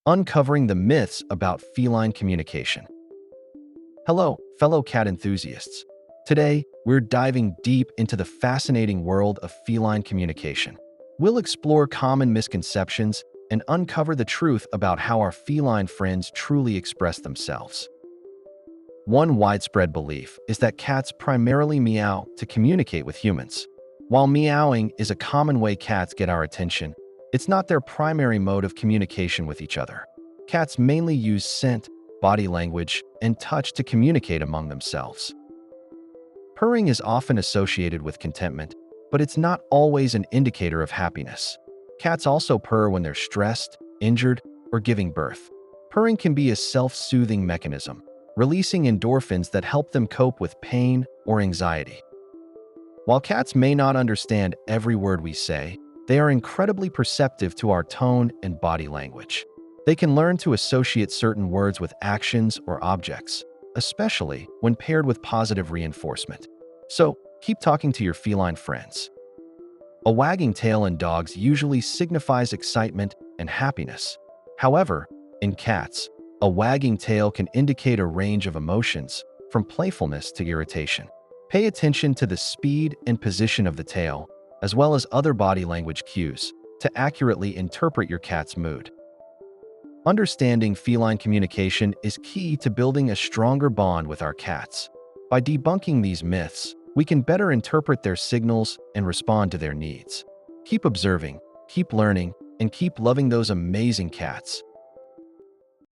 uncovering the myths about feline communication. Hello, fellow cat enthusiasts. Today, we're diving deep into the fascinating world of feline communication. We'll explore common misconceptions and uncover the truth about how our feline friends truly express themselves. One widespread belief is that cats primarily meow to communicate with humans. While meowing is a common way cats get our attention, it's not their primary mode of communication with each other. Cats mainly use scent, body language, and touch to communicate among themselves. Purring is often associated with contentment, but it's not always an indicator of happiness. Cats also purr when they're stressed, injured, or giving birth. Purring can be a self-soothing mechanism, releasing endorphins that help them cope with pain or anxiety. While cats may not understand every word we say, they are incredibly perceptive to our tone and body language. They can learn to associate certain words with actions or objects, especially when paired with positive reinforcement. So, keep talking to your feline friends. A wagging tail in dogs usually signifies excitement and happiness. However, in cats, a wagging tail can indicate a range of emotions, from playfulness to irritation. Pay attention to the speed and position of the tail, as well as other body language cues, to accurately interpret your cat's mood. Understanding feline communication is key to building a stronger bond with our cats. By debunking these myths, we can better interpret their signals and respond to their needs. Keep observing, keep learning, and keep loving those amazing cats.